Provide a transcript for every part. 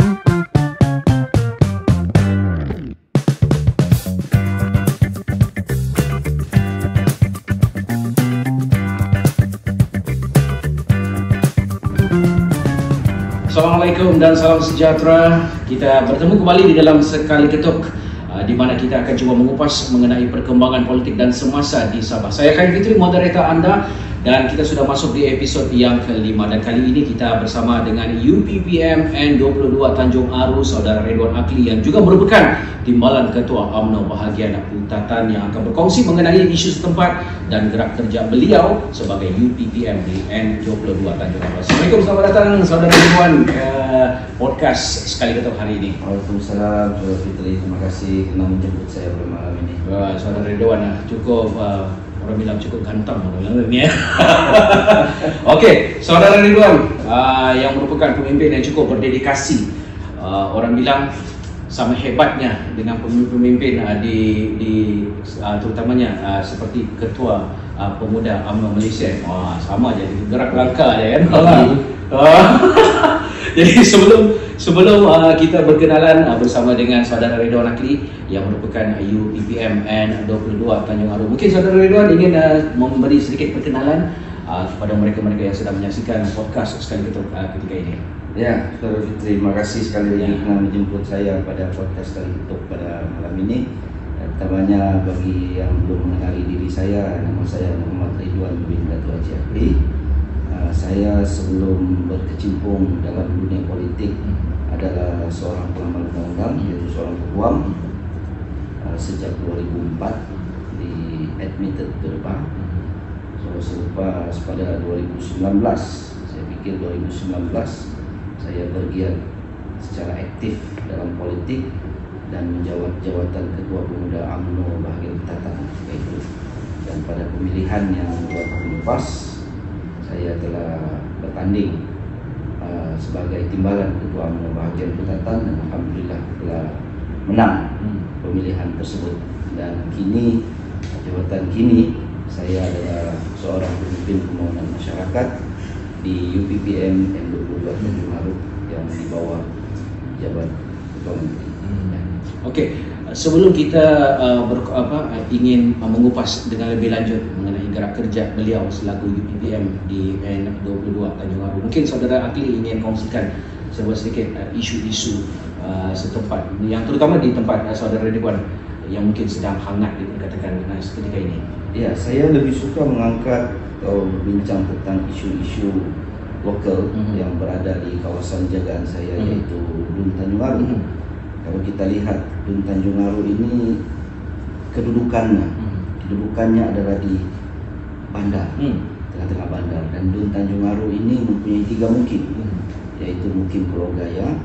Assalamualaikum dan salam sejahtera. Kita bertemu kembali di dalam Sekali Ketuk, di mana kita akan cuba mengupas mengenai perkembangan politik dan semasa di Sabah. Saya Khairi Fitri, moderator anda, dan kita sudah masuk di episod yang kelima. Dan kali ini kita bersama dengan UPPM N22 Tanjung Aru, Saudara Ridwan Akli yang juga merupakan Timbalan Ketua UMNO Bahagian Putatan, yang akan berkongsi mengenai isu setempat dan gerak kerja beliau sebagai UPPM di N22 Tanjung Aru. Assalamualaikum, selamat datang Saudara Ridwan ke podcast Sekali Ketuk hari ini. Waalaikumsalam, Saudara Fitri. Terima kasih kerana menjemput saya pada malam ini. Saudara Ridwan cukup orang bilang cukup ganteng orang ini ya. Okey, Saudara Ridwan yang merupakan pemimpin yang cukup berdedikasi. Orang bilang sama hebatnya dengan pemimpin di terutamanya seperti Ketua Pemuda UMNO Malaysia. Sama je, gerak langkah je kan. Jadi sebelum kita berkenalan bersama dengan Saudara Ridwan Akli yang merupakan UPPM N22 Tanjung Aru, mungkin Saudara Ridwan ingin memberi sedikit perkenalan kepada mereka-mereka yang sedang menyaksikan podcast Sekali Ketuk ketika ini. Ya, Saudara Fitri, terima kasih sekali lagi kerana menjemput saya pada podcast Sekali Ketuk pada malam ini. Pertamanya, bagi yang belum mengenali diri saya, nama saya Muhammad Ridwan bin Dato' Haji Akli. Saya sebelum berkecimpung dalam dunia politik adalah seorang pengamal undang-undang, yaitu seorang peguam. Sejak 2004 di admitted ke depan. So, selepas pada 2019, saya fikir 2019 saya bergiat secara aktif dalam politik dan menjawat jawatan Ketua Pemuda UMNO Bahagian Putatan ketika itu. Dan pada pemilihan yang 2 tahun lepas, saya telah bertanding sebagai Timbalan Ketua UMNO Bahagian Putatan dan alhamdulillah telah menang pemilihan tersebut. Dan kini, jawatan kini, saya adalah seorang pemimpin pembangunan masyarakat di UPPM N22 Tanjung Aru yang di bawah jabat Ketua Menteri. Okey, sebelum kita ingin mengupas dengan lebih lanjut mengenai gerak kerja beliau selaku UPPM di N22 Tanjung Aru, mungkin Saudara Akli ingin kongsikan sedikit isu-isu setempat, yang terutama di tempat Saudara Ridwan yang mungkin sedang hangat dikatakan ketika ini. Ya, saya lebih suka mengangkat atau berbincang tentang isu-isu lokal yang berada di kawasan jagaan saya, yaitu Dun Tanjung Aru. Kalau kita lihat Dun Tanjung Aru ini, kedudukannya adalah di bandar, tengah-tengah bandar. Dan Dun Tanjung Aru ini mempunyai 3 mungkin, yaitu mungkin Pulau Gaya,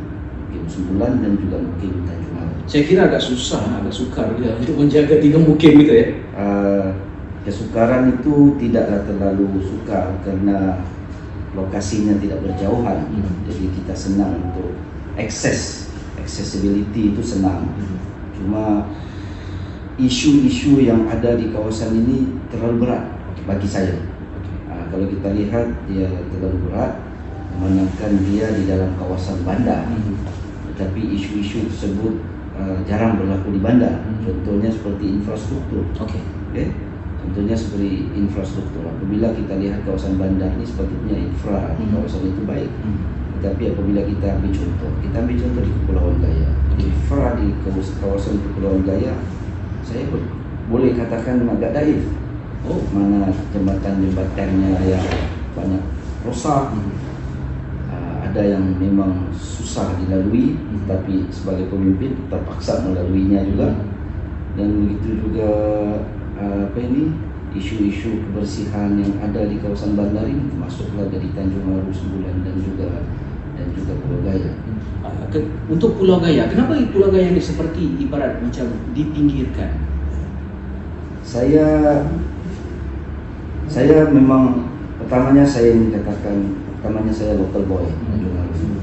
mungkin Sembulan, dan juga mungkin Tanjung Aru. Saya kira agak susah, agak sukar ya untuk menjaga 3 mungkin gitu ya. Kesukaran itu tidaklah terlalu sukar karena lokasinya tidak berjauhan. Jadi kita senang untuk accessibility itu senang. Cuma isu-isu yang ada di kawasan ini terlalu berat bagi saya. Kalau kita lihat, dia terlalu berat, memandangkan dia di dalam kawasan bandar. Tetapi isu-isu tersebut jarang berlaku di bandar. Contohnya seperti infrastruktur. Contohnya seperti infrastruktur. Apabila kita lihat kawasan bandar ini, sepatutnya infra di kawasan itu baik. Tetapi apabila kita ambil contoh di Kepulauan Gaya, infra di kawasan Kepulauan Gaya, saya boleh katakan agak daif. Mana jembatan-jembatannya yang banyak rosak, ada yang memang susah dilalui, tapi sebagai pemimpin terpaksa melaluinya juga. Dan begitu juga isu-isu kebersihan yang ada di kawasan bandar ini, termasuklah dari Tanjung Aru, Sembulan, dan juga Pulau Gaya. Untuk Pulau Gaya, kenapa Pulau Gaya ini seperti ibarat macam dipinggirkan? Saya memang pertamanya saya local boy Tanjung Aru.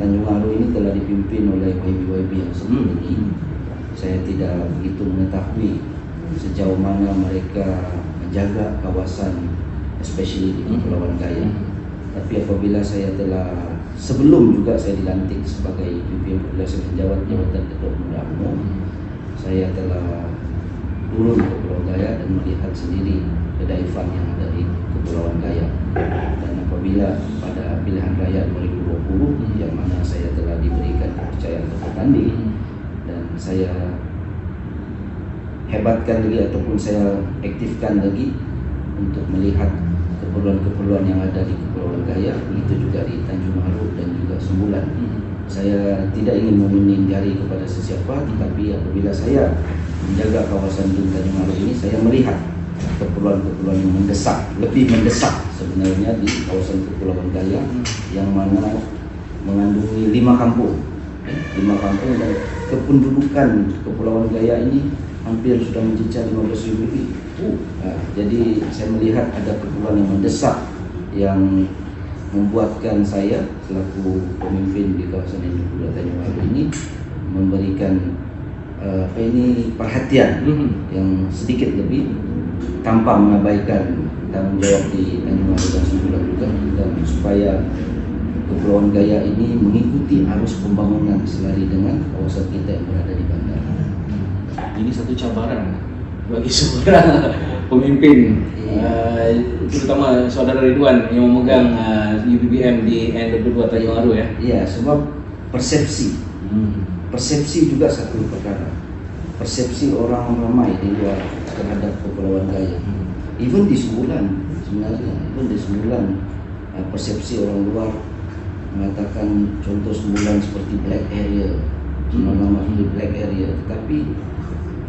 Tanjung Aru ini telah dipimpin oleh YB yang sebelum ini. Saya tidak begitu mengetahui sejauh mana mereka menjaga kawasan, especially di Kepulauan Gaya. Tapi apabila saya telah sebelum juga saya dilantik sebagai PPM Populasi Menjawab Jabatan Ketua Pemuda UMNO, saya telah turun ke Pulau Gaya dan melihat sendiri kedaifan yang ada di Kepulauan Gaya. Dan apabila pada pilihan raya 2020 yang mana saya telah diberikan kepercayaan untuk bertanding, dan saya hebatkan lagi ataupun saya aktifkan lagi untuk melihat keperluan-keperluan yang ada di Kepulauan Gaya, begitu juga di Tanjung Aru dan juga Sembulan. Saya tidak ingin menunjuk jari kepada sesiapa, tetapi apabila saya menjaga kawasan Tanjung Aru ini, saya melihat keperluan-keperluan yang mendesak, lebih mendesak sebenarnya di kawasan Kepulauan Gaya, yang mana mengandungi 5 kampung dan kependudukan Kepulauan Gaya ini hampir sudah mencecah 15.000 lebih. Jadi saya melihat ada keperluan yang mendesak yang membuatkan saya selaku pemimpin di kawasan Induk Tanjung Aru ini memberikan perhatian yang sedikit lebih tanpa mengabaikan tanggung jawab di Tanjung Aru dan Sembulan juga, dan supaya Kepulauan Gaya ini mengikuti arus pembangunan selari dengan kawasan kita yang berada di bandar. Ini satu cabaran bagi seorang pemimpin, terutama saudara Ridwan yang memegang UPPM di N22 Tanjung Aru ya. Iya, sebab persepsi juga satu perkara. Persepsi orang ramai di luar terhadap Kepulauan Gaya. Even di Sembulan sebenarnya, persepsi orang luar mengatakan contoh Sembulan seperti black area, nama seperti black area. Tetapi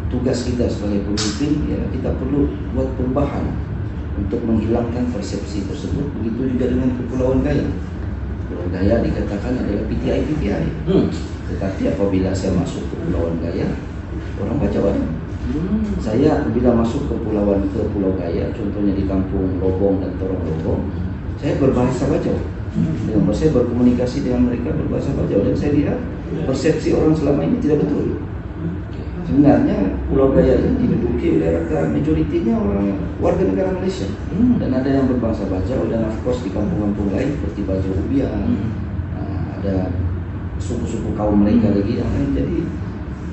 tugas kita sebagai pemimpin, ya, kita perlu buat perubahan untuk menghilangkan persepsi tersebut. Begitu juga dengan Kepulauan Gaya. Kepulauan Gaya dikatakan adalah PTI. Tetapi apabila saya masuk ke Kepulauan Gaya, orang baca banyak. Saya apabila masuk ke Pulau Gaya, contohnya di kampung Lobong dan Torong Lobong, saya berbahasa Bajau. Dengan saya berkomunikasi dengan mereka berbahasa Bajau, dan saya lihat persepsi orang selama ini tidak betul. Sebenarnya Pulau Gaya ini diduduki oleh rata majoritinya orang warga negara Malaysia, dan ada yang berbahasa Bajau, dan of course di kampung-kampung lain seperti Bajau Ubian, ada suku-suku kaum mereka lagi yang lain. Jadi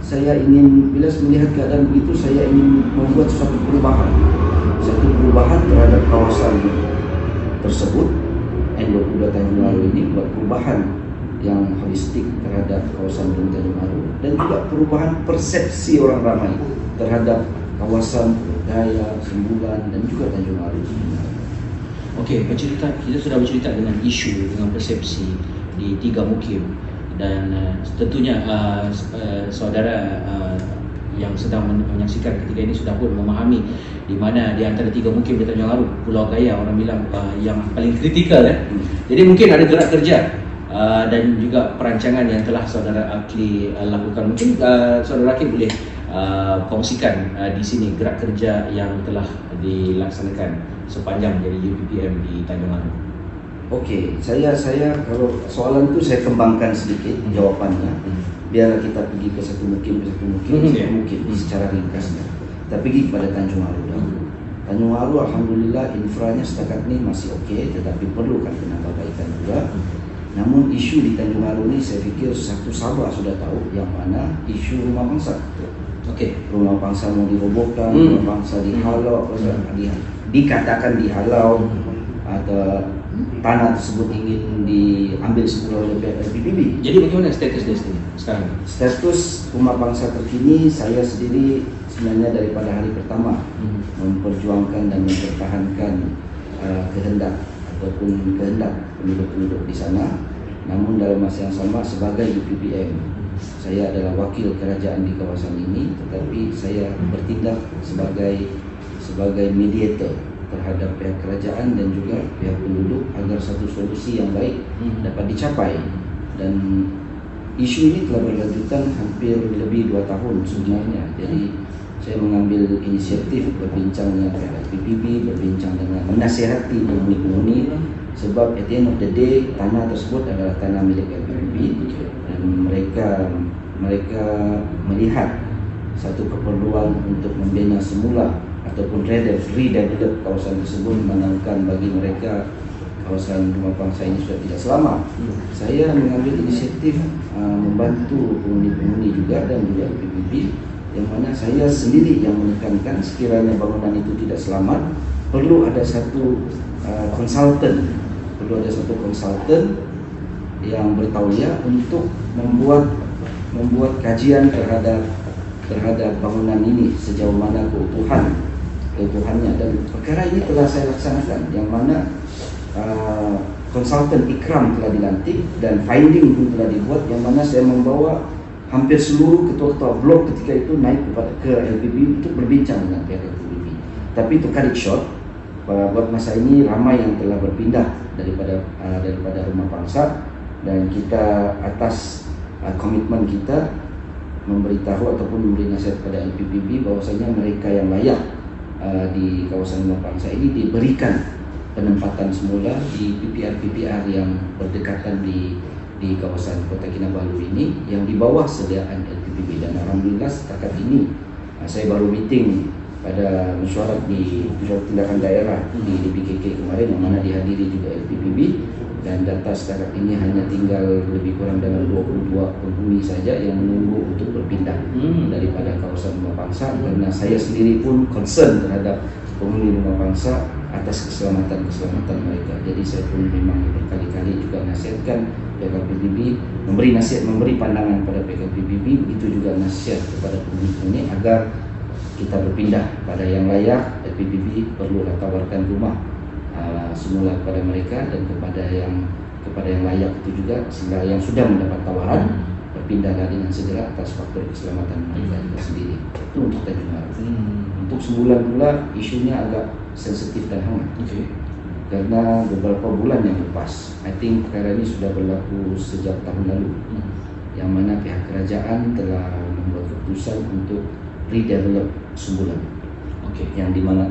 saya ingin, bila melihat keadaan begitu, saya ingin membuat suatu perubahan terhadap kawasan tersebut. N22 Tanjung Aru ini buat perubahan yang holistik terhadap kawasan Tanjung Aru, dan juga perubahan persepsi orang ramai terhadap kawasan Gaya, Sembulan, dan juga Tanjung Aru. Okey, kita sudah bercerita dengan isu, dengan persepsi di 3 mukim, dan tentunya saudara yang sedang menyaksikan ketika ini sudah pun memahami di mana di antara 3 mukim di Tanjung Aru, Pulau Gaya orang bilang yang paling kritikal ya. Jadi mungkin ada gerak kerja dan juga perancangan yang telah saudara Akli lakukan. Mungkin saudara Akli boleh kongsikan di sini gerak kerja yang telah dilaksanakan sepanjang dari UPPM di Tanjung Aru. Okey, saya kalau soalan itu saya kembangkan sedikit jawabannya. Biar kita pergi ke satu mukim secara ringkasnya. Kita pergi kepada Tanjung Aru dahulu. Tanjung Aru alhamdulillah infranya setakat ini masih okey, tetapi perlukan penambahbaikan juga. Namun isu di Tanjung Aru ini saya fikir satu Sabah sudah tahu, yang mana isu rumah bangsa. Rumah bangsa mau dirobohkan, rumah bangsa dihalau, dikatakan dihalau, atau tanah tersebut ingin diambil semula oleh PBB. Jadi bagaimana status dia sekarang? Status rumah bangsa terkini, saya sendiri sebenarnya daripada hari pertama memperjuangkan dan mempertahankan kehendak penduduk-penduduk di sana. Namun dalam masa yang sama sebagai UPPM, saya adalah wakil kerajaan di kawasan ini, tetapi saya bertindak sebagai mediator terhadap pihak kerajaan dan juga pihak penduduk agar satu solusi yang baik dapat dicapai. Dan isu ini telah berlanjutan hampir lebih 2 tahun sebenarnya. Jadi saya mengambil inisiatif berbincang dengan PBB, berbincang dengan menasihati penghuni-penghuni, sebab at the end of the day tanah tersebut adalah tanah milik PBB, dan mereka melihat satu keperluan untuk membina semula ataupun redevelop kawasan tersebut, menanamkan bagi mereka kawasan rumah bangsa ini sudah tidak selamat. Saya mengambil inisiatif membantu penghuni-penghuni juga dan juga PBB, yang mana saya sendiri yang menekankan sekiranya bangunan itu tidak selamat, perlu ada satu konsultan yang bertauliah untuk membuat kajian terhadap bangunan ini sejauh mana keutuhannya, dan perkara ini telah saya laksanakan, yang mana konsultan Ikram telah dilantik dan finding pun telah dibuat, yang mana saya membawa hampir seluruh ketua-ketua blok ketika itu naik ke LPB untuk berbincang dengan pihak LPB. Tapi to cut it short, buat masa ini ramai yang telah berpindah daripada rumah bangsa, dan kita atas komitmen kita memberitahu ataupun memberi nasihat kepada LPPB bahwasanya mereka yang layak di kawasan rumah bangsa ini diberikan penempatan semula di PPR yang berdekatan di kawasan Kota Kinabalu ini yang di bawah sediaan LPPB. Dan alhamdulillah setakat ini saya baru meeting pada mesyuarat di Mesyuarat Tindakan Daerah di PKK kemarin, yang mana dihadiri juga LPPB, dan data setakat ini hanya tinggal lebih kurang dalam 22 penghuni saja yang menunggu untuk berpindah daripada kawasan rumah bangsa, karena saya sendiri pun concern terhadap penghuni rumah bangsa atas keselamatan mereka. Jadi saya pun memang berkali-kali juga nasihatkan PKPBB, memberi pandangan pada PKPBB, begitu juga nasihat kepada penghuni agar kita berpindah pada yang layak. PBB perlulah tawarkan rumah semula kepada mereka, dan kepada yang layak itu juga, sehingga yang sudah mendapat tawaran berpindahlah dengan segera atas faktor keselamatan mereka sendiri. Itu untuk Tanjung Aru. Untuk sebulan pula isunya agak sensitif dan hangat, karena beberapa bulan yang lepas, I think perkara ini sudah berlaku sejak tahun lalu, yang mana pihak kerajaan telah membuat keputusan untuk redevelop Sembulan,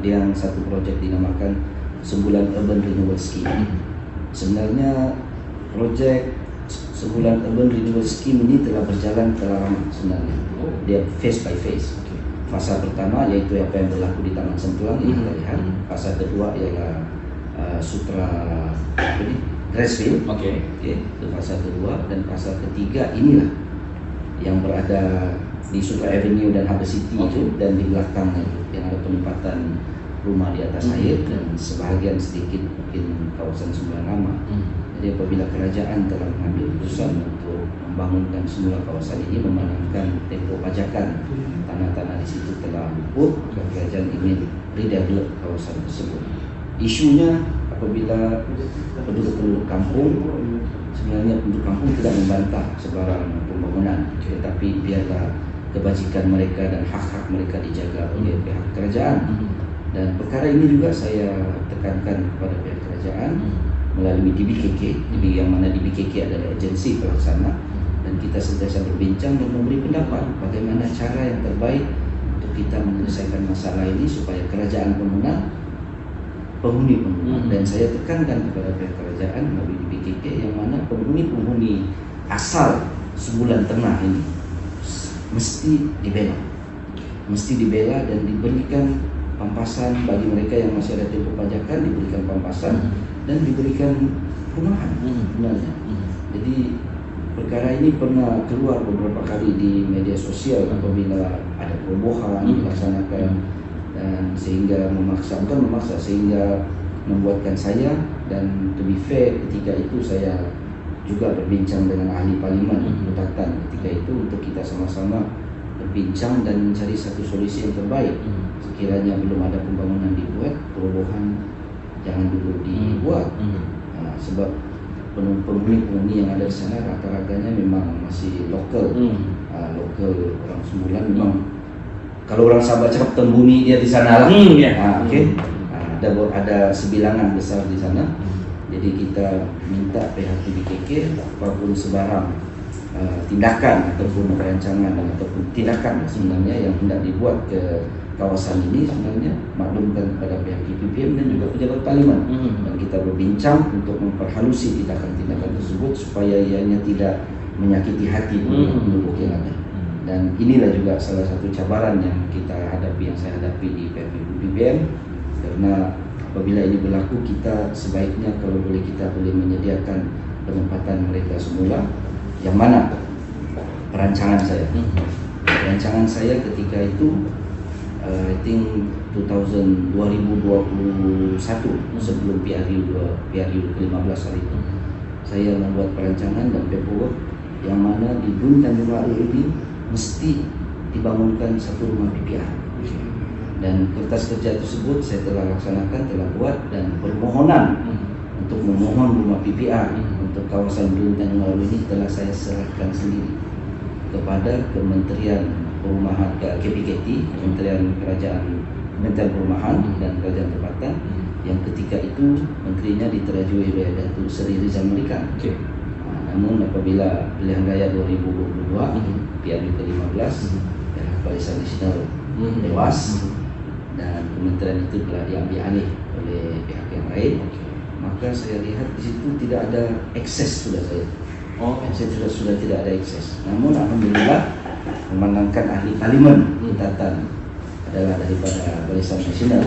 yang satu proyek dinamakan Sembulan Urban Renewal Scheme. Sebenarnya proyek Sembulan Urban Renewal Scheme ini telah berjalan telah lama sebenarnya. Dia phase by phase. Fasa pertama yaitu apa yang berlaku di Taman Sempulang ini kita lihat. Fasa kedua ialah Grassfield. Itu fasa kedua, dan fasa ketiga inilah yang berada di Sutra Avenue dan Harbour City itu, dan di belakangnya itu yang ada penempatan rumah di atas air, dan sebahagian sedikit mungkin kawasan Sembulan lama. Jadi apabila kerajaan telah mengambil keputusan untuk membangunkan semula kawasan ini, memandangkan tempo pajakan tanah-tanah di situ telah luput, maka kerajaan ingin redevelop kawasan tersebut. Isunya apabila penduduk kampung, sebenarnya penduduk kampung tidak membantah sebarang pembangunan, tetapi biarlah kebajikan mereka dan hak-hak mereka dijaga oleh pihak kerajaan. Dan perkara ini juga saya tekankan kepada pihak kerajaan melalui DBKK, yang mana DBKK adalah agensi pelaksana, dan kita sentiasa berbincang dan memberi pendapat bagaimana cara yang terbaik untuk kita menyelesaikan masalah ini supaya kerajaan pemenang, penghuni. Dan saya tekankan kepada pihak kerajaan melalui DBKK, yang mana penghuni asal Sembulan Tengah ini mesti dibela dan diberikan pampasan. Bagi mereka yang masih ada tempo pajakan, diberikan pampasan dan diberikan perumahan sebenarnya. Jadi perkara ini pernah keluar beberapa kali di media sosial apabila ada perubahan dilaksanakan, dan sehingga sehingga membuatkan saya, dan to be fair ketika itu saya juga berbincang dengan ahli parlimen Kutatan ketika itu, untuk kita sama-sama berbincang dan mencari satu solusi yang terbaik. Sekiranya belum ada pembangunan dibuat, perubahan jangan dulu dibuat. Sebab penghuni yang ada di sana rata-ratanya memang masih lokal, orang Sembulan. Memang kalau orang Sabah cakap tengguni dia di sana lah. Ada sebilangan besar di sana. Jadi kita minta pihak DBKK apapun sebarang tindakan ataupun perancangan ataupun tindakan sebenarnya yang hendak dibuat ke kawasan ini, sebenarnya maklumkan kepada pihak DPPM dan juga pejabat parlimen, dan kita berbincang untuk memperhalusi tindakan-tindakan tersebut supaya ianya tidak menyakiti hati penduduk yang ada. Dan inilah juga salah satu cabaran yang kita hadapi, yang saya hadapi di PPPM, karena apabila ini berlaku, kita sebaiknya kalau boleh kita boleh menyediakan penempatan mereka semula. Yang mana perancangan saya? Perancangan saya ketika itu I think 2021 sebelum PRU ke-15 hari itu, saya membuat perancangan dan paperwork yang mana di Dun Tanjung Waru ini mesti dibangunkan satu rumah PPR. Dan kertas kerja tersebut saya telah laksanakan, telah buat, dan permohonan untuk memohon rumah PPR untuk kawasan Dun Tanjung Waru ini telah saya serahkan sendiri kepada Kementerian Perumahan KPKT, Kementerian Perumahan dan Kerajaan Tempatan, yang ketika itu menterinya diterajui oleh Datuk Seri Rizal Melikan. Namun apabila pilihan raya 2022 PRU ke-15 Barisan Nasional lewas dan kementerian itu telah diambil alih oleh pihak yang lain, maka saya lihat di situ tidak ada akses sudah saya. Sudah tidak ada akses. Namun alhamdulillah memandangkan ahli parlimen Kuantan adalah daripada Barisan Nasional.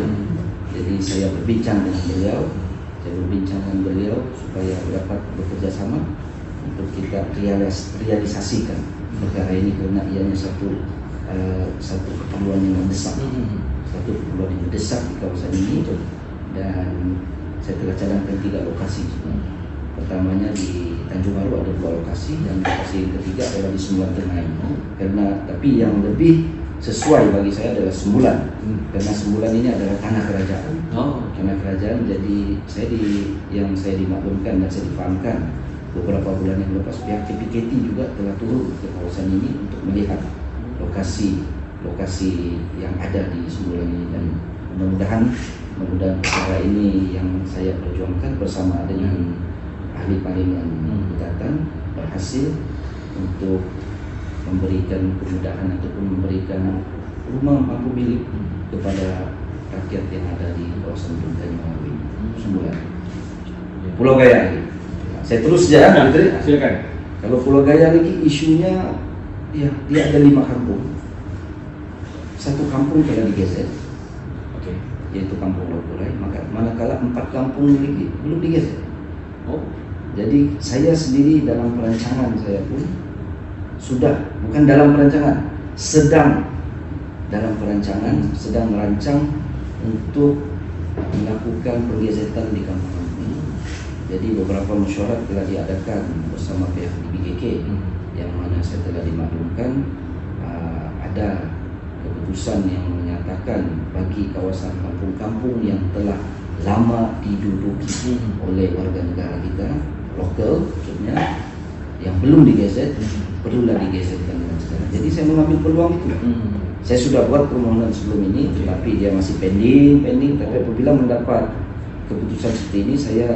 Jadi saya berbincang dengan beliau, supaya dapat bekerja sama untuk kita realisasikan perkara ini, karena ianya satu keperluan yang mendesak, di kawasan ini. Dan saya telah cadangkan 3 lokasi. Pertamanya di Tanjung Waru ada 2 lokasi, dan lokasi yang ketiga adalah di Sembulan Tengah. Tapi yang lebih sesuai bagi saya adalah Sembulan, karena Sembulan ini adalah tanah kerajaan. Tanah kerajaan. Jadi yang saya dimaklumkan dan saya difahamkan beberapa bulan yang lepas, pihak KPKT juga telah turun ke kawasan ini untuk melihat lokasi yang ada di Sembulan ini. Dan mudah-mudahan perkara ini yang saya perjuangkan bersama dengan ahli parlimen Kuantan berhasil untuk memberikan kemudahan ataupun memberikan rumah mampu milik kepada rakyat yang ada di kawasan Dun Tanjung Waru ini. Sembulan. Pulau Gaya lagi. Saya terus saja, silakan. Kalau Pulau Gaya lagi isunya, ya dia ada 5 kampung. 1 kampung telah digeser, yaitu Kampung Lokurai. Manakala 4 kampung lagi belum digeser. Jadi saya sendiri dalam perancangan saya pun sudah, bukan dalam perancangan, sedang merancang untuk melakukan pergeseran di kampung-kampung ini. Jadi beberapa mesyuarat telah diadakan bersama pihak DBKK, yang mana saya telah dimaklumkan ada keputusan yang menyatakan bagi kawasan kampung-kampung yang telah lama diduduki oleh warga negara kita lokal, maksudnya yang belum digeser, perlulah digeserkan dengan segera. Jadi saya mengambil peluang itu. Saya sudah buat permohonan sebelum ini, tetapi dia masih pending. Tapi apabila mendapat keputusan seperti ini, saya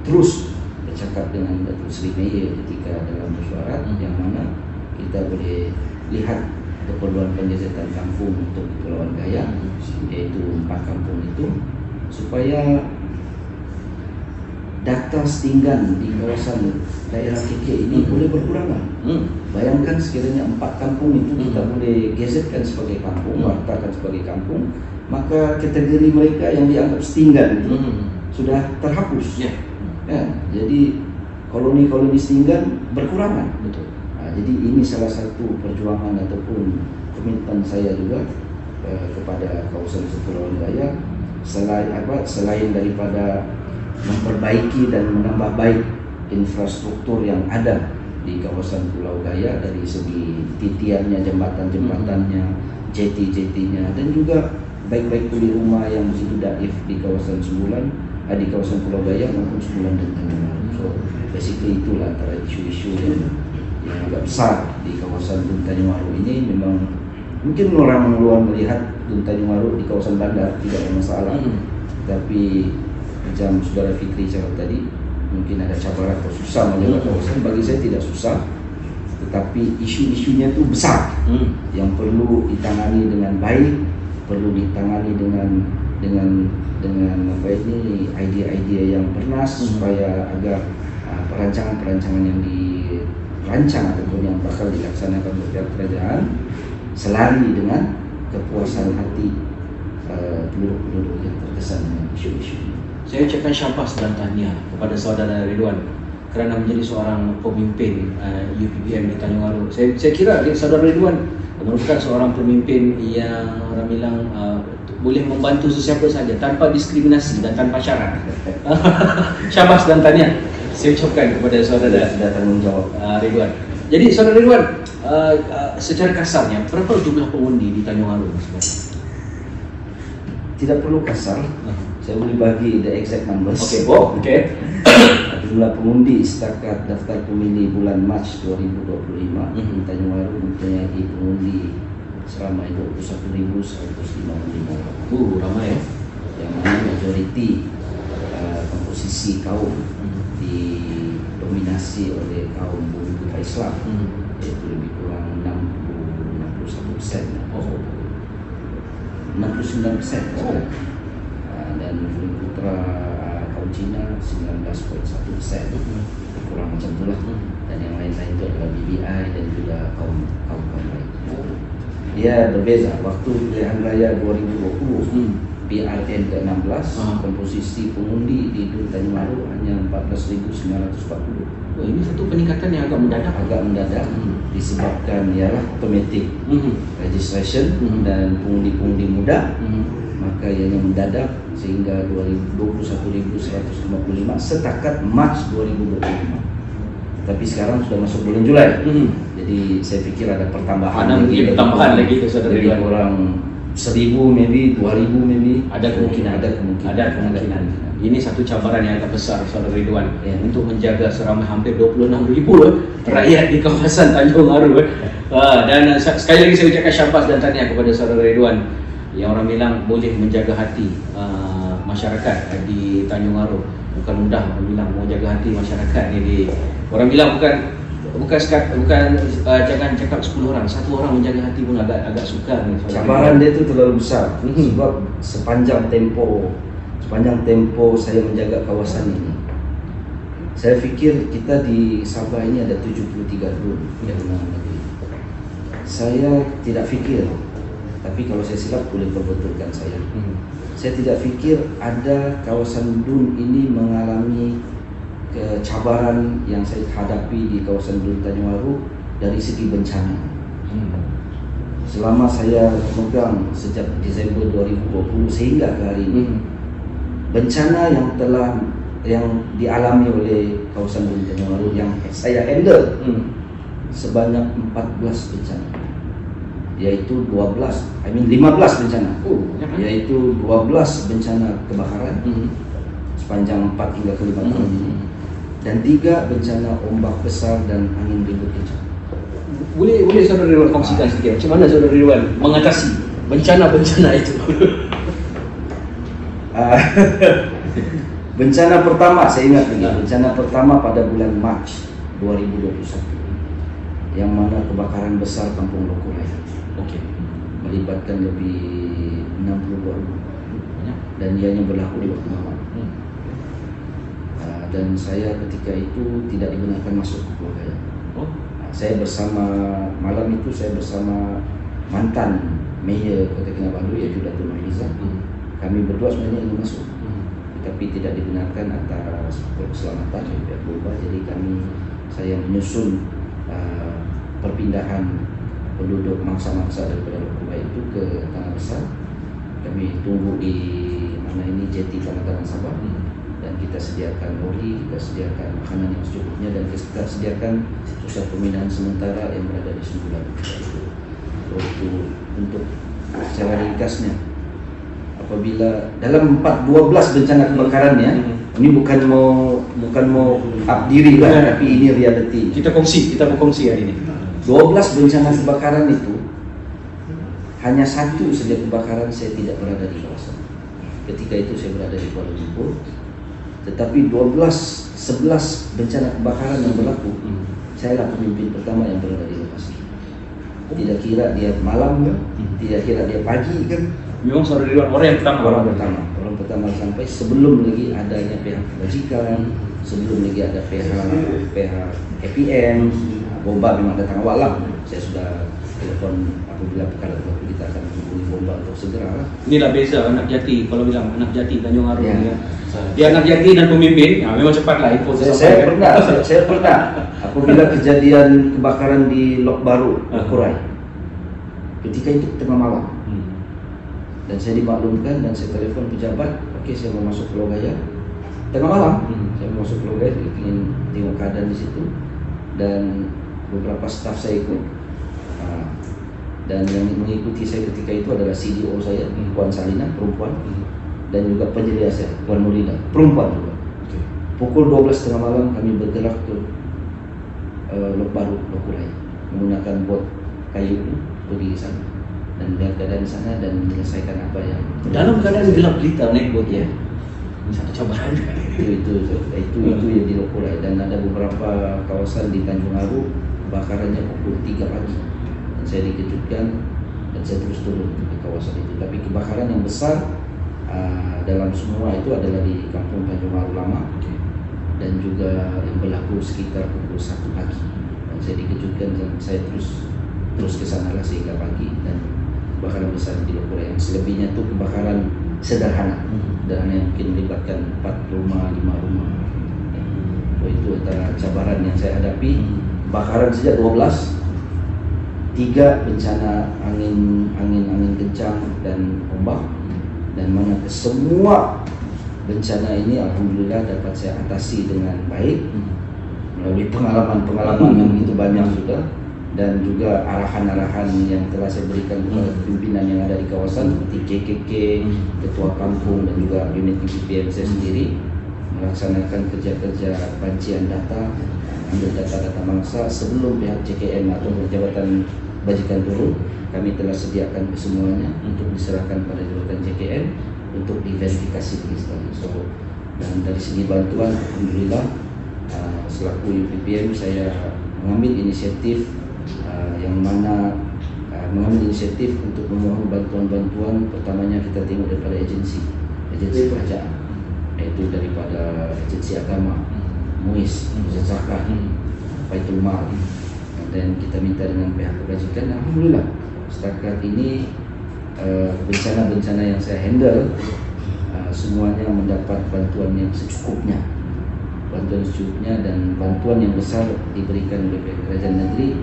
terus bercakap dengan Datuk Seri Mayor ketika dalam mesyuarat, yang mana kita boleh lihat keperluan pengesetan kampung untuk Kepulauan Gaya, yaitu 4 kampung itu, supaya data setinggan di kawasan daerah KK ini boleh berkurangan. Bayangkan sekiranya 4 kampung itu kita boleh geserkan sebagai kampung, wartakan sebagai kampung, maka kategori mereka yang dianggap setinggan itu sudah terhapus. Jadi koloni-koloni setinggan berkurangan. Jadi ini salah satu perjuangan ataupun komitmen saya juga kepada kawasan Kepulauan Gaya, selain daripada memperbaiki dan menambah baik infrastruktur yang ada di kawasan Pulau Gaya dari segi titiannya, jembatan-jembatannya, jeti-jetinya, dan juga baik-baik kuli rumah yang begitu daif di kawasan di kawasan Pulau Gaya maupun Sembulan dan Tanjung Waru. So basically itulah antara isu-isu yang agak besar di kawasan Dun Tanjung Waru ini. Memang mungkin orang luar melihat Dun Tanjung Waru di kawasan bandar tidak ada masalah, tapi macam saudara Fikri cakap tadi, mungkin ada cabaran atau susah menjaga kawasan. Bagi saya tidak susah, tetapi isu-isunya itu besar, yang perlu ditangani dengan baik, perlu ditangani dengan ide-ide yang bernas, supaya agar perancangan-perancangan yang dirancang ataupun yang bakal dilaksanakan oleh pihak kerajaan selari dengan kepuasan hati penduduk-penduduk yang terkesan dengan isu-isu ini. Saya ucapkan syabas dan tahniah kepada saudara Ridwan kerana menjadi seorang pemimpin UPPM di Tanjung Aru. Saya kira saudara Ridwan merupakan seorang pemimpin yang orang bilang boleh membantu sesiapa saja tanpa diskriminasi dan tanpa syarat. Syabas dan tahniah saya ucapkan kepada saudara Sudah tanggung jawab. Ridwan. Jadi saudara Ridwan, secara kasarnya berapa jumlah pengundi di Tanjung Aru sebenarnya? Tidak perlu kasar, saya boleh bagi the exact numbers. Okey. Jumlah pengundi setakat daftar pemilih bulan Mac 2025 di Tanjung Aru mempunyai pengundi seramai 21.155 orang. Ramai ya. Yang mana majoriti komposisi kaum didominasi oleh kaum bumi putra Islam, yaitu lebih kurang 61%. 69%. Dan bumi putra kaum Cina 19.1%, kurang macam itulah. Dan yang lain-lain itu adalah BBI dan juga kaum lain. Dia berbeza. Waktu pilihan raya 2020 PRN ke-16, komposisi pengundi di Dun Tanjung Aru hanya 14.940. Ini satu peningkatan yang agak mendadak. Disebabkan ialah automatic registration dan pengundi-pengundi muda, maka ianya mendadak sehingga 21.155 setakat Mac 2025. Tapi sekarang sudah masuk bulan Julai, jadi saya pikir ada pertambahan lagi itu saudara lebih Ridwan. kurang 1.000 maybe, 2.000 maybe. Ada kemungkinan. Ini satu cabaran yang agak besar saudara Ridwan untuk menjaga seramai hampir 26,000 rakyat di kawasan Tanjung Aru. Dan sekali lagi saya ucapkan syabas dan tahniah kepada saudara Ridwan yang orang bilang boleh menjaga hati masyarakat di Tanjung Aru. Bukan mudah orang bilang mau jaga hati masyarakat ni. Orang bilang bukan jangan cakap 10 orang, satu orang menjaga hati pun agak sukar ni. Cabaran dia tu terlalu besar sebab sepanjang tempo saya menjaga kawasan ini, saya fikir kita di Sabah ini ada 73 dun yang negeri. Saya tidak fikir, tapi kalau saya silap boleh perbetulkan saya. Saya tidak fikir ada kawasan dun ini mengalami kecabaran yang saya hadapi di kawasan Dun Tanjung Aru dari segi bencana. Selama saya memegang sejak Desember 2020 sehingga ke hari ini, bencana yang dialami oleh kawasan Dun Tanjung Aru yang saya handle sebanyak 14 bencana, yaitu 15 bencana, yaitu 12 bencana kebakaran sepanjang 4 hingga ke 5 tahun ini, dan 3 bencana ombak besar dan angin ribut kencang. Boleh saudara Ridwan kongsikan sedikit macam mana saudara Ridwan mengatasi bencana-bencana itu? Bencana pertama saya ingat lagi, bencana pertama pada bulan Mac 2021 yang mana kebakaran besar Kampung Loko Raya. Melibatkan lebih 62 rumah dan ianya berlaku di waktu malam. Dan saya ketika itu tidak dibenarkan masuk ke Pulau Gaya. Saya bersama mantan Mayor Kota Kinabalu yaitu Datuk Mahiza. Kami berdua sebenarnya ingin masuk, tetapi tidak dibenarkan atas keselamatan dari pihak Polba. Jadi saya menyusun perpindahan penduduk mangsa-mangsa daripada Pulau Gaya itu ke Tanah Besar. Kami tunggu di jeti Tanah Sabah. Dan kita sediakan lori, kita sediakan makanan yang secukupnya, dan kita sediakan pusat pemindahan sementara yang berada di Sembulan. Untuk secara ringkasnya, apabila dalam 12 bencana kebakaran ya, ini bukan mau up diri lah, tapi ini reality. Kita berkongsi hari ini. 12 bencana kebakaran itu hanya satu saja kebakaran saya tidak berada di kawasan. Ketika itu saya berada di Kuala Lumpur. Tetapi 11 bencana kebakaran yang berlaku, saya adalah pemimpin pertama yang berada di lokasi. Tidak kira dia malam kan, tidak kira dia pagi kan. Memang saudara Ridwan orang pertama sampai sebelum lagi adanya pihak kebajikan, sebelum lagi ada pihak KPN. Boba memang datang awal lah. Saya sudah telepon apabila perkara berlaku, kita akan menghubungi bomba untuk segera. Inilah beza anak Jati. Kalau bilang anak Jati Tanjung Aru Ya. ya. Dia anak Jati dan pemimpin, ya, memang cepatlah info Saya pernah apabila kejadian kebakaran di Lok Baru, Kurai. Ketika itu tengah malam. Dan saya dimaklumkan dan saya telepon pejabat, oke, saya mau masuk Pulau Gaya. Tengah malam, saya mau masuk Pulau Gaya, ingin tengok keadaan di situ. Dan beberapa staf saya ikut. Dan yang mengikuti saya ketika itu adalah CDO saya, Puan Salina, perempuan. Dan juga penyelia saya, Puan Nurila, perempuan juga. Pukul 12 tengah malam kami bergerak ke Lok Baru, Lok Kurai, menggunakan bot kayu pergi ke sana dan melihat keadaan di sana dan menyelesaikan apa yang dalam keadaan gelap gelita naik bot ya. Ini satu cabaran. Itu yang di Lok Kurai. Dan ada beberapa kawasan di Tanjung Aru kebakarannya pukul 3 pagi. Dan saya dikejutkan dan saya terus turun ke kawasan itu. Tapi kebakaran yang besar dalam semua itu adalah di Kampung Tanjung Aru Lama dan juga yang berlaku sekitar pukul 1 pagi. Dan saya dikejutkan dan saya terus ke sana lah sehingga pagi. Dan kebakaran besar di Lok Kurai, yang selebihnya itu kebakaran sederhana yang mungkin melibatkan 4 rumah, 5 rumah. Itu antara cabaran yang saya hadapi. Kebakaran sejak 12, 3 bencana angin kencang dan ombak, dan mana semua bencana ini alhamdulillah dapat saya atasi dengan baik melalui pengalaman yang begitu banyak sudah, dan juga arahan-arahan yang telah saya berikan kepada pimpinan yang ada di kawasan seperti KKK, ketua kampung dan juga unit PPM saya sendiri melaksanakan kerja-kerja pancian data, ambil data-data mangsa sebelum pihak JKN atau Jabatan Bajikan turun. Kami telah sediakan kesemuanya untuk diserahkan pada jabatan JKN untuk diverifikasi sekali. Dan dari segi bantuan, alhamdulillah selaku UPPM saya mengambil inisiatif mengambil inisiatif untuk memohon bantuan-bantuan. Pertamanya kita tengok daripada agensi kerajaan, yaitu daripada agensi agama, MUIS, Zakat, Baitul Mal, dan kita minta dengan pihak kebajikan. Alhamdulillah setakat ini bencana-bencana yang saya handle semuanya mendapat bantuan yang secukupnya, dan bantuan yang besar diberikan oleh pihak kerajaan negeri.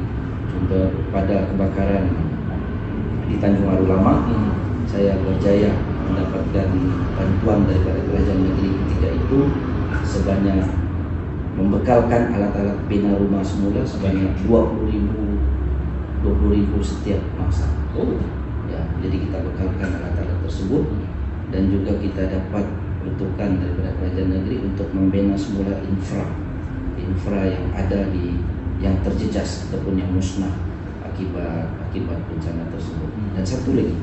Contoh pada kebakaran di Tanjung Aru Lama, saya berjaya mendapatkan bantuan daripada kerajaan negeri ketika itu sebanyak membekalkan alat-alat bina rumah semula sebanyak 20.000 setiap masa. Ya, jadi kita bekalkan alat-alat tersebut, dan juga kita dapat peruntukan daripada kerajaan negeri untuk membina semula infra yang ada yang terjejas ataupun yang musnah akibat bencana tersebut. Dan satu lagi,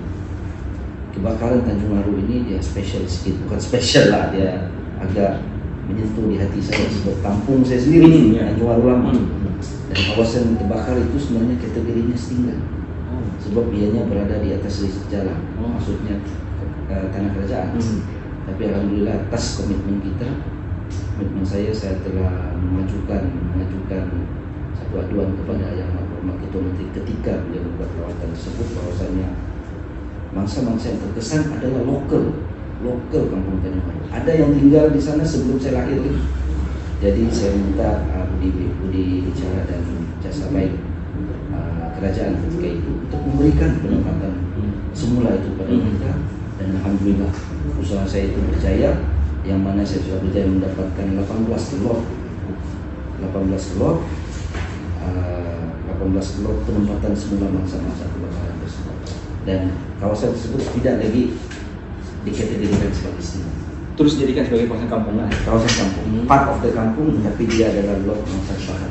kebakaran Tanjung Aru ini dia spesial sedikit, bukan spesial lah, dia agak menyentuh di hati saya sebab kampung saya sendiri Tanjung Aru Lama. Dan kawasan terbakar itu sebenarnya kategorinya setinggan, sebab ianya berada di atas jalan, maksudnya tanah kerajaan. Tapi alhamdulillah atas komitmen saya telah mengajukan satu aduan kepada Yang Amat Ketua Menteri ketika beliau membuat kawasan tersebut, bahwasanya mangsa-mangsa yang terkesan adalah lokal kampung Tanjung Aru. Ada yang tinggal di sana sebelum saya lahir. Jadi saya minta budi bicara dan jasa baik kerajaan ketika itu untuk memberikan penempatan semula itu pada mereka. Dan alhamdulillah usaha saya itu berjaya, yang mana saya sudah berjaya mendapatkan 18 slot penempatan semula mangsa-mangsa kebakaran tersebut. Dan kawasan tersebut tidak lagi dikategorikan sebagai istimewa, Terus dijadikan sebagai kawasan kampung lah. kawasan kampung, part of the kampung, tapi dia adalah lot mangsa kebakaran.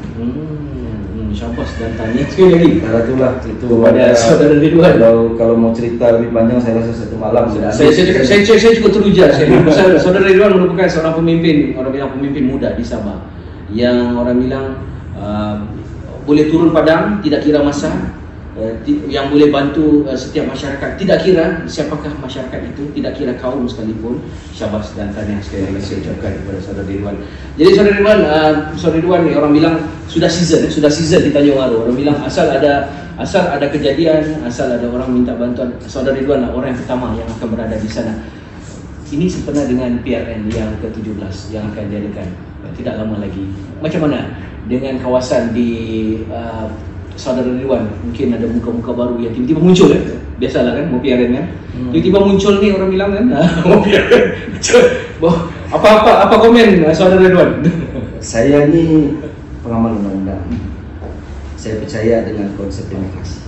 Syabas, dan tanya sekali lagi. Itulah itu Pada saudara Ridwan. Kalau mau cerita lebih panjang saya rasa satu malam sudah. Saya cukup teruja. Saudara Ridwan merupakan seorang pemimpin, orang bilang pemimpin muda di Sabah, yang orang bilang boleh turun padang tidak kira masa, yang boleh bantu setiap masyarakat, tidak kira siapakah masyarakat itu, tidak kira kaum sekalipun. Syabas dan tahniah sekali lagi saya ucapkan kepada saudara Ridwan. Jadi saudara Ridwan ni orang bilang sudah season di Tanjung Aru. Orang bilang asal ada Asal ada kejadian, asal ada orang minta bantuan, Saudara Ridwan lah orang yang pertama yang akan berada di sana. Ini sempena dengan PRN yang ke-17 yang akan diadakan tidak lama lagi. Macam mana dengan kawasan di Saudara Ridwan? Mungkin ada muka-muka baru yang tiba-tiba muncul kan? Biasalah kan, mau PRN kan? Tiba-tiba muncul nih orang bilang kan, mau PRN. Apa komen Saudara Ridwan? Saya ini pengamal undang-undang. Saya percaya dengan konsep demokrasi.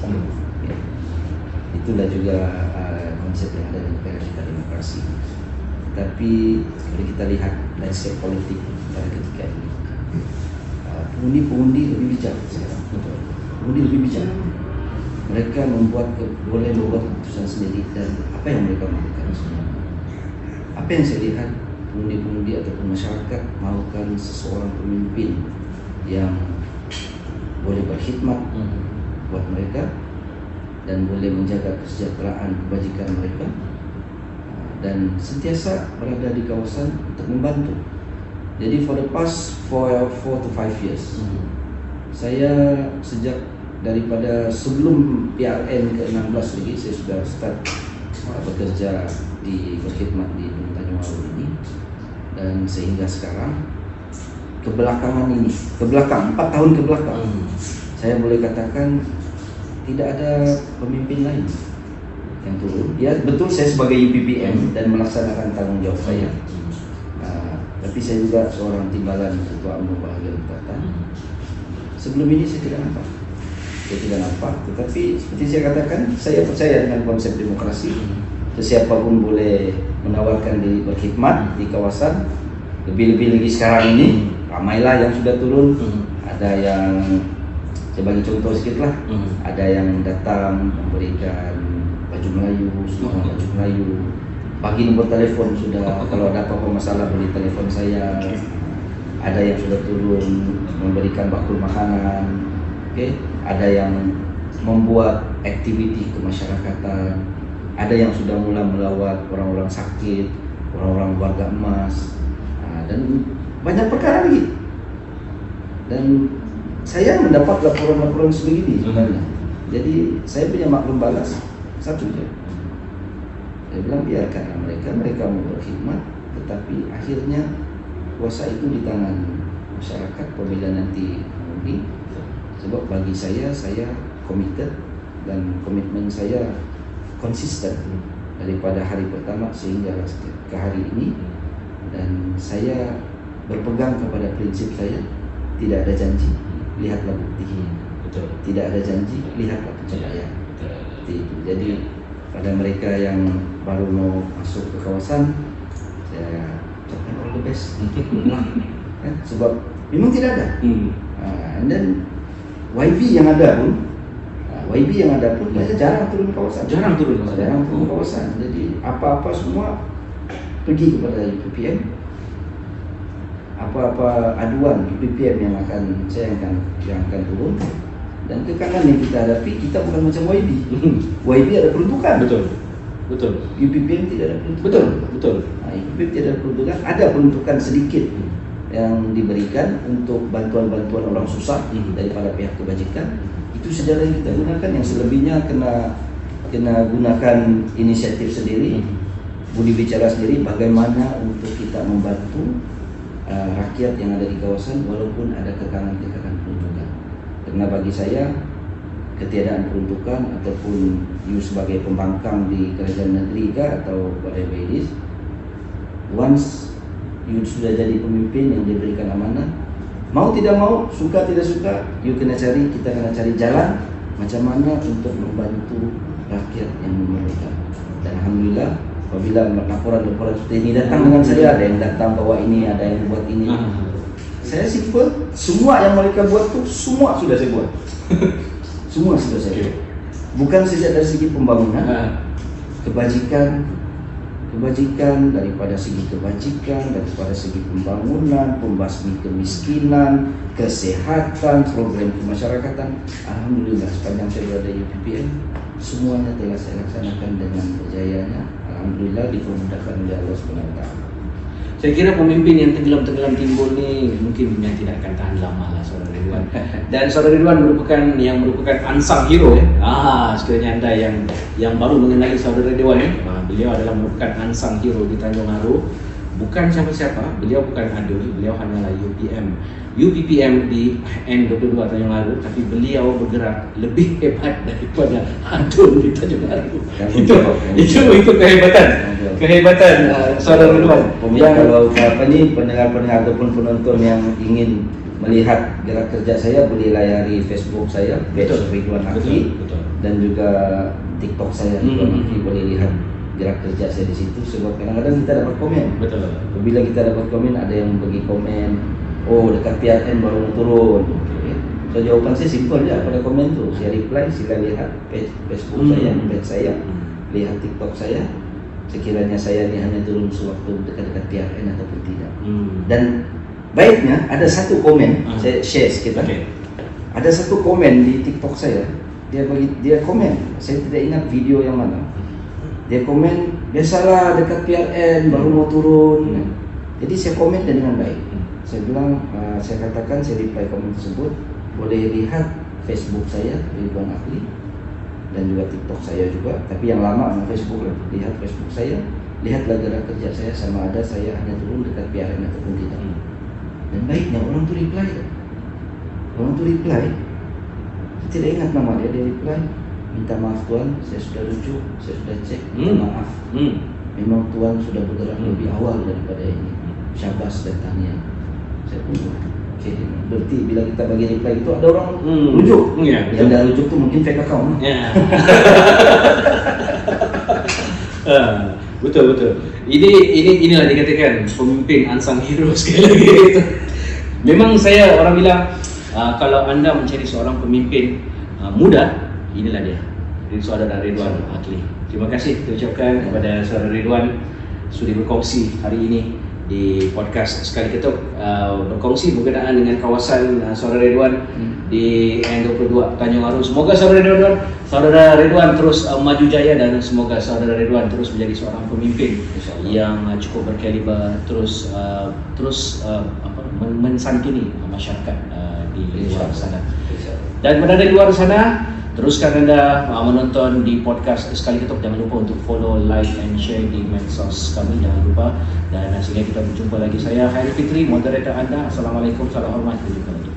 Ya. Itulah juga konsep yang ada di negara kita, demokrasi. Tapi kalau kita lihat landscape politik pada ketika ini, pengundi lebih bijak sekarang. Pengundi lebih bijak. Mereka boleh membuat keputusan sendiri dan apa yang mereka mahukan. Apa yang saya lihat, pengundi-pengundi ataupun masyarakat mahukan seseorang pemimpin yang boleh berkhidmat buat mereka dan boleh menjaga kesejahteraan kebajikan mereka dan sentiasa berada di kawasan untuk membantu. Jadi for the past 4 to 5 years, saya sejak daripada sebelum PRN ke-16 lagi saya sudah start bekerja berkhidmat di Tanjung Aru ini, dan sehingga sekarang kebelakangan 4 tahun ke belakang, saya boleh katakan tidak ada pemimpin lain yang turun. Ya betul, saya sebagai UPPM dan melaksanakan tanggung jawab saya. Tapi saya juga seorang timbalan Ketua UMNO Bahagian Utara. Sebelum ini saya tidak nampak. Tetapi seperti saya katakan, saya percaya dengan konsep demokrasi. Siapapun boleh menawarkan diri berkhidmat di kawasan. Lebih-lebih lagi sekarang ini, ramailah yang sudah turun. Ada yang, saya bagi contoh sedikit lah, ada yang datang memberikan baju Melayu, semua baju Melayu, bagi nomor telepon sudah, kalau ada apa-apa masalah boleh telepon saya. Ada yang sudah turun memberikan bakul makanan, ada yang membuat aktiviti kemasyarakatan, ada yang sudah mulai melawat orang-orang sakit, orang-orang warga emas, dan banyak perkara lagi. Dan saya mendapat laporan-laporan sebegini sebenarnya. Jadi saya punya maklum balas satu je. Saya bilang biarkanlah mereka mau berkhidmat, tetapi akhirnya kuasa itu di tangan masyarakat apabila nanti mengundi. Sebab bagi saya committed dan komitmen saya konsisten daripada hari pertama sehingga ke hari ini, dan saya berpegang kepada prinsip saya, tidak ada janji, lihatlah bukti. Betul. Tidak ada janji, lihatlah pencapaian. Itu. Jadi pada mereka yang baru mau masuk ke kawasan, saya ucapkan all the best. Sebab memang tidak ada. And then YB yang ada pun, mereka jarang turun ke kawasan. Jarang turun ke kawasan. Jadi apa-apa semua pergi kepada UPPM. Apa-apa aduan UPPM yang akan turun. Dan kekangan yang kita hadapi, kita bukan macam YB. YB ada peruntukan. Betul. UPPM tidak ada peruntukan. Betul. UPPM tidak ada peruntukan. Ada peruntukan sedikit yang diberikan untuk bantuan-bantuan orang susah daripada pihak kebajikan. Itu saja yang kita gunakan. Yang selebihnya kena gunakan inisiatif sendiri, budi bicara sendiri, bagaimana untuk kita membantu rakyat yang ada di kawasan walaupun ada kekangan-kekangan peruntukan. Karena bagi saya, ketiadaan peruntukan ataupun you sebagai pembangkang di kerajaan negeri atau whatever it is, once you sudah jadi pemimpin yang diberikan amanah, mau tidak mau, suka tidak suka, kita kena cari jalan macam mana untuk membantu rakyat yang memerlukan. Dan alhamdulillah, apabila laporan-laporan seperti ini datang dengan saya, ada yang datang bawa ini, ada yang buat ini. Saya simple, semua yang mereka buat tuh semua sudah saya buat. Semua sudah saya buat. Bukan saja dari segi pembangunan, kebajikan, daripada segi kebajikan, daripada segi pembangunan, pembasmi kemiskinan, kesehatan, program kemasyarakatan. Alhamdulillah sepanjang saya berada di UPPM, semuanya telah saya laksanakan dengan berjayanya. Alhamdulillah dipermudahkan oleh Allah SWT. Saya kira pemimpin yang tenggelam-tenggelam timbul ni mungkin yang tidak akan tahan lama lah Saudara Ridwan. Dan Saudara Ridwan merupakan unsung hero ya. Sekiranya anda yang baru mengenali Saudara Ridwan beliau adalah merupakan unsung hero di Tanjung Aru. Bukan siapa-siapa, beliau bukan adul, beliau hanyalah UPPM di N22 Tanjung Aru, tapi beliau bergerak lebih hebat daripada adul di Tanjung Aru. Itu kehebatan Saudara Ridwan. Kalau pendengar-pendengar ataupun penonton yang ingin melihat gerak kerja saya, boleh layari Facebook saya, Ridwan Akli, dan juga TikTok saya Ridwan Akli, boleh lihat gerak kerja saya di situ. Sebab kadang-kadang kita dapat komen. Betul. Apabila kita dapat komen, ada yang bagi komen, oh dekat PRN baru turun. So jawaban saya simple je pada komen tu. Saya reply, sila lihat page Facebook saya, page saya, lihat TikTok saya. Sekiranya saya ni hanya turun sewaktu dekat-dekat PRN ataupun tidak. Dan baiknya ada satu komen, saya share sikit. Ada satu komen di TikTok saya. Dia komen, saya tidak ingat video yang mana. Dia komen, biasalah dekat PRN baru mau turun. Jadi saya komen dengan baik. Saya bilang, saya katakan, saya reply komen tersebut, boleh lihat Facebook saya, Ridwan Akli, dan juga TikTok saya juga. Tapi yang lama dengan Facebook lah. Lihat Facebook saya, lihatlah gerak kerja saya, sama ada saya hanya turun dekat PRN ataupun tidak. Dan baiknya orang tu reply. Saya tidak ingat nama dia reply, minta maaf Tuan, saya sudah rujuk, saya sudah cek, minta maaf. Memang Tuan sudah bergerak lebih awal daripada ini. Syabas dan tahniah. Saya pun okay. Berarti bila kita bagi reply itu ada orang rujuk. Yang dah rujuk tu mungkin fake account. Betul. Inilah dikatakan pemimpin unsung hero sekali lagi. Memang orang bilang kalau anda mencari seorang pemimpin muda, inilah dia, Saudara Ridwan Akli. Terima kasih kita ucapkan kepada Saudara Ridwan sudi berkongsi hari ini di podcast Sekali Ketuk, berkongsi berkenaan dengan kawasan Saudara Ridwan di N22 Tanjung Aru. Semoga Saudara Ridwan terus maju jaya, dan semoga Saudara Ridwan terus menjadi seorang pemimpin yang cukup berkaliber, terus mensantuni masyarakat di luar sana. Dan berada di luar sana, teruskan anda menonton di podcast Sekali Ketuk. Jangan lupa untuk follow, like and share di medsos kami, jangan lupa. Dan sehingga kita berjumpa lagi. Saya Khairi Fitri, moderator anda. Assalamualaikum, salam hormat, berjumpa lagi.